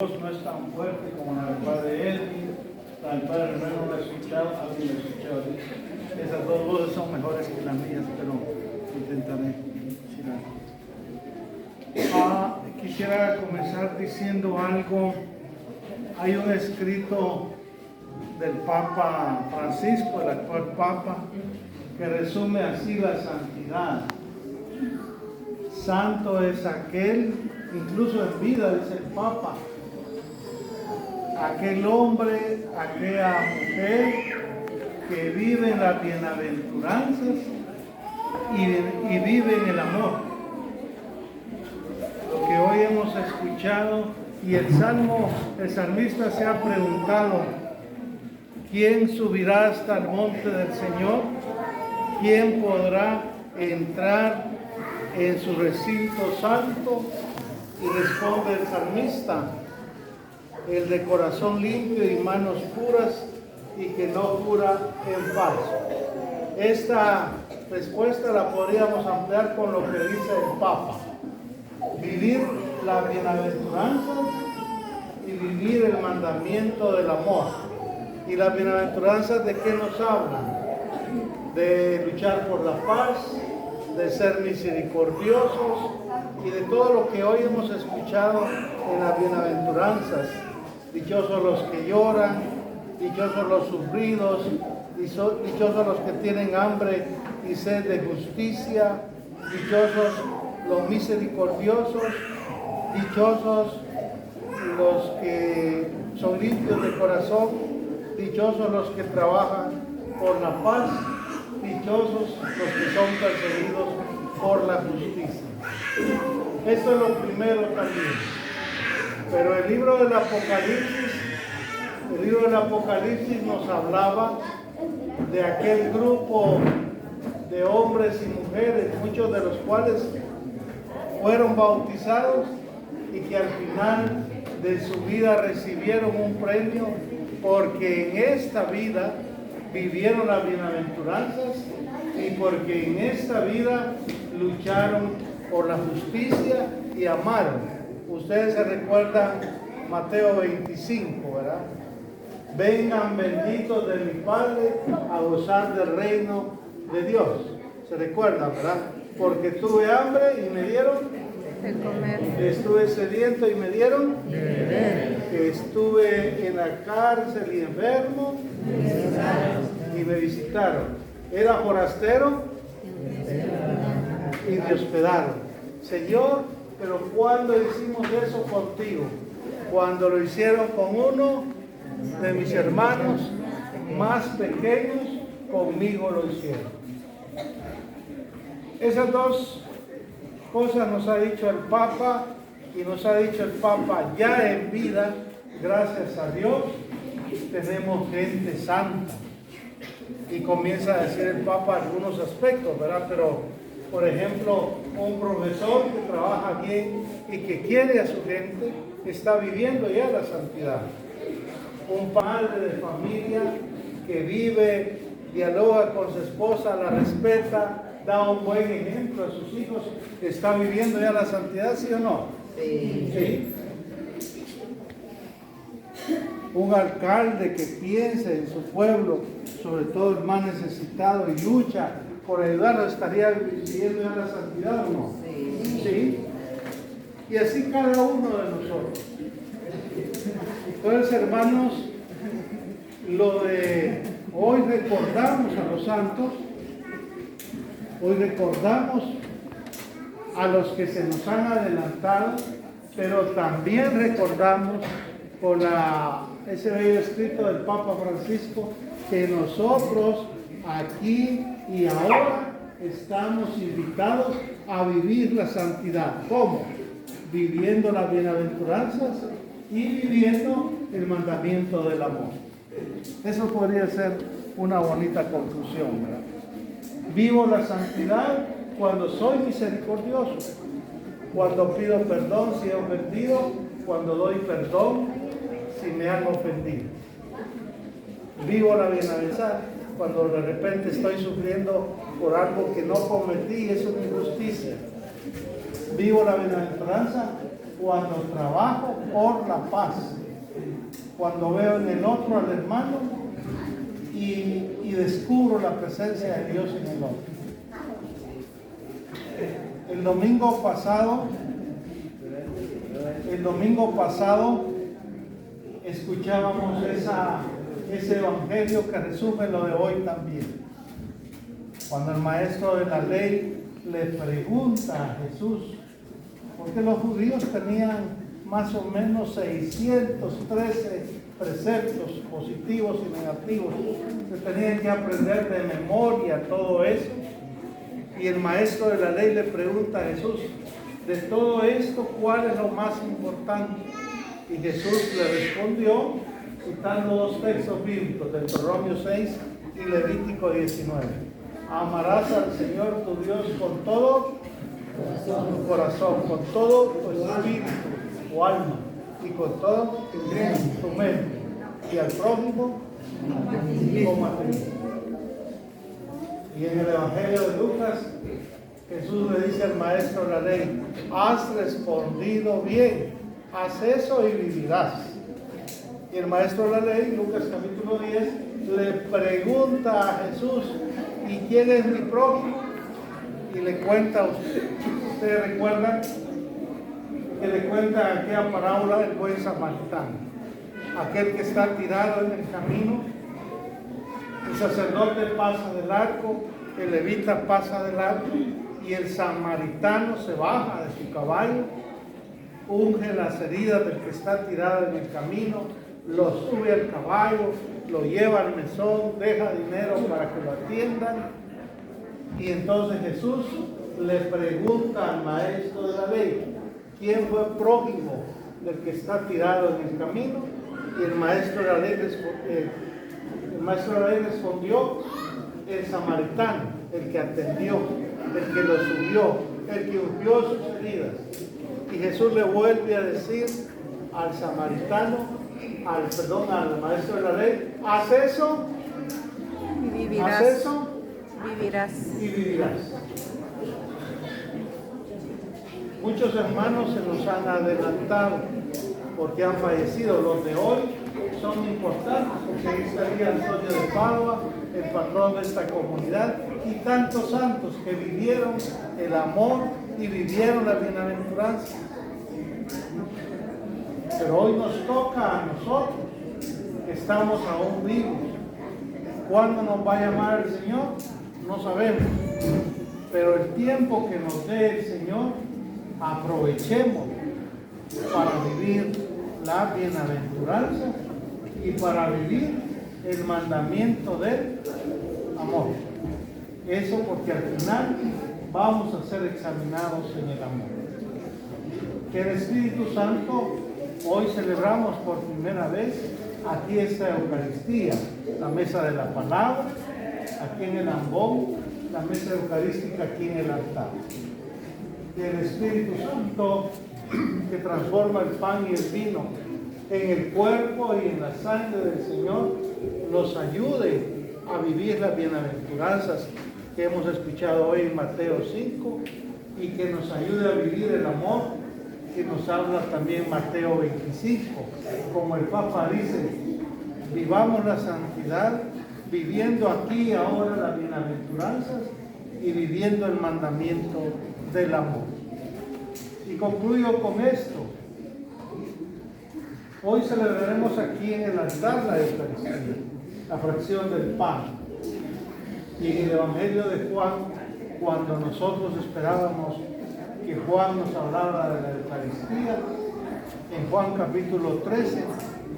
No es tan fuerte como la del padre Edwin, la del padre René no la he escuchado, alguien la ha escuchado. Esas dos voces son mejores que las mías, pero intentaré. Quisiera comenzar diciendo algo. Hay un escrito del Papa Francisco, el actual Papa, que resume así la santidad. Santo es aquel, incluso en vida, dice el Papa, aquel hombre, aquella mujer que vive en las bienaventuranzas y vive en el amor. Lo que hoy hemos escuchado, y el salmista se ha preguntado: ¿quién subirá hasta el monte del Señor? ¿Quién podrá entrar en su recinto santo? Y responde el salmista: el de corazón limpio y manos puras y que no jura en falso. Esta respuesta la podríamos ampliar con lo que dice el Papa: vivir la bienaventuranza y vivir el mandamiento del amor. ¿Y las bienaventuranzas de qué nos hablan? De luchar por la paz, de ser misericordiosos y de todo lo que hoy hemos escuchado en las bienaventuranzas. Dichosos los que lloran, dichosos los sufridos, dichosos los que tienen hambre y sed de justicia, dichosos los misericordiosos, dichosos los que son limpios de corazón, dichosos los que trabajan por la paz, dichosos los que son perseguidos por la justicia. Eso es lo primero también. Pero el libro del Apocalipsis nos hablaba de aquel grupo de hombres y mujeres, muchos de los cuales fueron bautizados y que al final de su vida recibieron un premio porque en esta vida vivieron las bienaventuranzas y porque en esta vida lucharon por la justicia y amaron. Ustedes se recuerdan Mateo 25, ¿verdad? Vengan benditos de mi Padre a gozar del reino de Dios. ¿Se recuerdan, verdad? Porque tuve hambre y me dieron de comer. Estuve sediento y me dieron de beber. Estuve en la cárcel y enfermo y me visitaron. Era forastero y me hospedaron. Señor, pero ¿cuándo hicimos eso contigo? Cuando lo hicieron con uno de mis hermanos más pequeños, conmigo lo hicieron. Esas dos cosas nos ha dicho el Papa, y nos ha dicho el Papa ya en vida. Gracias a Dios tenemos gente santa. Y comienza a decir el Papa algunos aspectos, ¿verdad? Pero por ejemplo, un profesor que trabaja bien y que quiere a su gente, está viviendo ya la santidad. Un padre de familia que vive, dialoga con su esposa, la respeta, da un buen ejemplo a sus hijos, está viviendo ya la santidad, ¿sí o no? Sí. ¿Sí? Un alcalde que piensa en su pueblo, sobre todo el más necesitado, y lucha por ayudarlo, ¿estaría viviendo ya la santidad o no? Sí. ¿Sí? Y así cada uno de nosotros. Entonces, hermanos, lo de hoy recordamos a los santos, hoy recordamos a los que se nos han adelantado, pero también recordamos con ese bello escrito del Papa Francisco que nosotros aquí y ahora estamos invitados a vivir la santidad. ¿Cómo? Viviendo las bienaventuranzas y viviendo el mandamiento del amor. Eso podría ser una bonita conclusión, ¿verdad? Vivo la santidad cuando soy misericordioso, cuando pido perdón si he ofendido, cuando doy perdón si me han ofendido. Vivo la bienaventuranza cuando de repente estoy sufriendo por algo que no cometí, es una injusticia. Vivo la bienaventuranza cuando trabajo por la paz, cuando veo en el otro al hermano y descubro la presencia de Dios en el otro. El domingo pasado escuchábamos ese evangelio que resume lo de hoy también. Cuando el maestro de la ley le pregunta a Jesús, porque los judíos tenían más o menos 613 preceptos positivos y negativos, se tenían que aprender de memoria todo eso. Y el maestro de la ley le pregunta a Jesús, de todo esto, ¿cuál es lo más importante? Y Jesús le respondió, citando dos textos bíblicos, Deuteronomio 6 y Levítico 19. Amarás al Señor tu Dios con todo tu corazón, con todo tu espíritu, tu alma, y con todo tu mente, y al prójimo como a ti. Y en el Evangelio de Lucas, Jesús le dice al maestro de la ley, has respondido bien, haz eso y vivirás. Y el maestro de la ley, Lucas capítulo 10, le pregunta a Jesús, ¿y quién es mi prójimo? Y le cuenta a ustedes recuerdan que le cuenta aquella parábola del buen samaritano, aquel que está tirado en el camino, el sacerdote pasa del arco, el levita pasa del arco, y el samaritano se baja de su caballo, unge las heridas del que está tirado en el camino, lo sube al caballo, lo lleva al mesón, deja dinero para que lo atiendan. Y entonces Jesús le pregunta al maestro de la ley, ¿quién fue prójimo del que está tirado en el camino? Y el maestro de la ley respondió, el samaritano, el que atendió, el que lo subió, el que ungió sus heridas. Y Jesús le vuelve a decir al samaritano, al maestro de la ley, haz eso y vivirás. Haz eso Vivirás. y vivirás. Muchos hermanos se nos han adelantado porque han fallecido. Los de hoy son importantes porque ahí estaría Antonio de Padua, el patrón de esta comunidad, y tantos santos que vivieron el amor y vivieron la bienaventuranza. Pero hoy nos toca a nosotros, que estamos aún vivos. ¿Cuándo nos va a llamar el Señor? No sabemos. Pero el tiempo que nos dé el Señor, aprovechemos para vivir la bienaventuranza y para vivir el mandamiento del amor. Eso porque al final vamos a ser examinados en el amor. Que el Espíritu Santo, hoy celebramos por primera vez aquí esta Eucaristía, la mesa de la palabra, aquí en el ambón, la mesa eucarística aquí en el altar. Que el Espíritu Santo, que transforma el pan y el vino en el cuerpo y en la sangre del Señor, nos ayude a vivir las bienaventuranzas que hemos escuchado hoy en Mateo 5 y que nos ayude a vivir el amor que nos habla también Mateo 25. Como el Papa dice, vivamos la santidad viviendo aquí y ahora las bienaventuranzas y viviendo el mandamiento del amor. Y concluyo con esto. Hoy celebraremos aquí en el altar la Eucaristía, la fracción del pan. Y en el Evangelio de Juan, cuando nosotros esperábamos que Juan nos hablara de la Eucaristía, en Juan capítulo 13,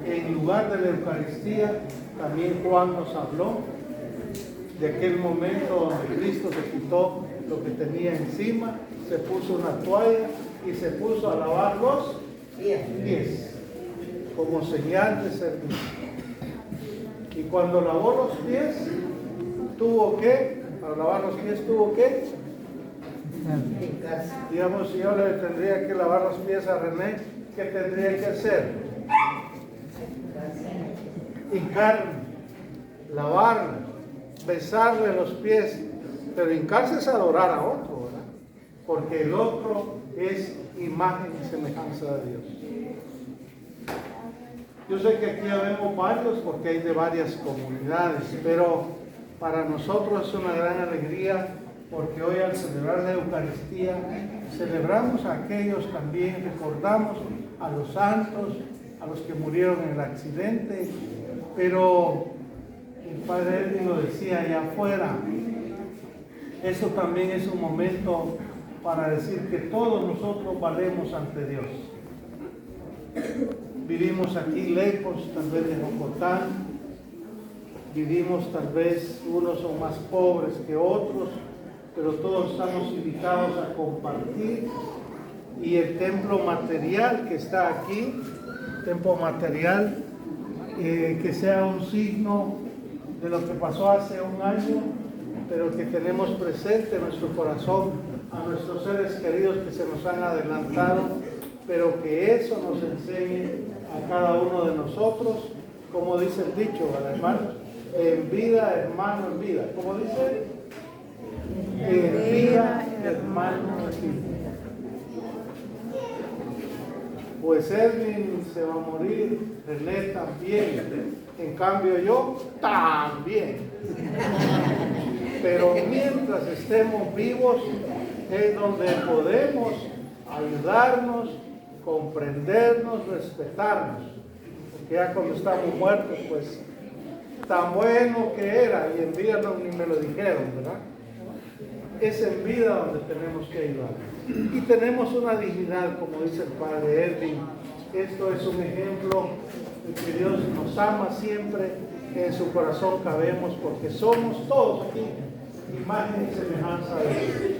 en lugar de la Eucaristía, también Juan nos habló de aquel momento donde Cristo se quitó lo que tenía encima, se puso una toalla y se puso a lavar los pies como señal de servicio. Y cuando lavó los pies, para lavar los pies tuvo que, digamos, si yo le tendría que lavar los pies a René, ¿qué tendría que hacer? Hincarme, lavarle, besarle los pies, pero hincarse es adorar a otro, ¿verdad? Porque el otro es imagen y semejanza de Dios. Yo sé que aquí habemos varios porque hay de varias comunidades, pero para nosotros es una gran alegría porque hoy al celebrar la Eucaristía celebramos a aquellos también, recordamos a los santos, a los que murieron en el accidente, pero el Padre Edwin lo decía allá afuera, eso también es un momento para decir que todos nosotros valemos ante Dios. Vivimos aquí lejos, tal vez de Jocotán, vivimos tal vez, unos son más pobres que otros, pero todos estamos invitados a compartir. Y el templo material que está aquí, templo material, que sea un signo de lo que pasó hace un año, pero que tenemos presente en nuestro corazón a nuestros seres queridos que se nos han adelantado, pero que eso nos enseñe a cada uno de nosotros, como dice el dicho, hermano, en vida, hermano, en vida. ¿Cómo dice? En vida, hermano, en vida. Pues Edwin se va a morir, René también, en cambio yo también. Pero mientras estemos vivos es donde podemos ayudarnos, comprendernos, respetarnos. Porque ya cuando estamos muertos, pues tan bueno que era, y en vida no, ni me lo dijeron, ¿verdad? Es en vida donde tenemos que ayudar. Y tenemos una dignidad, como dice el Padre Edwin. Esto es un ejemplo de que Dios nos ama siempre, que en su corazón cabemos, porque somos todos aquí imagen y semejanza de Dios.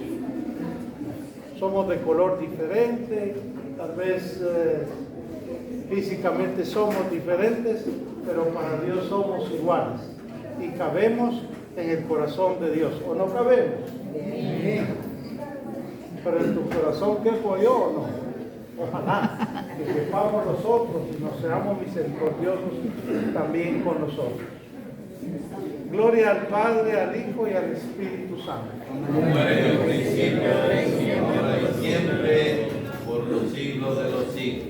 Somos de color diferente, tal vez físicamente somos diferentes, pero para Dios somos iguales y cabemos en el corazón de Dios, ¿o no cabemos? Pero en tu corazón quepo yo o no. Ojalá que quepamos nosotros y nos seamos misericordiosos también con nosotros. Gloria al Padre, al Hijo y al Espíritu Santo. Como era en el principio, ahora y siempre, por los siglos de los siglos.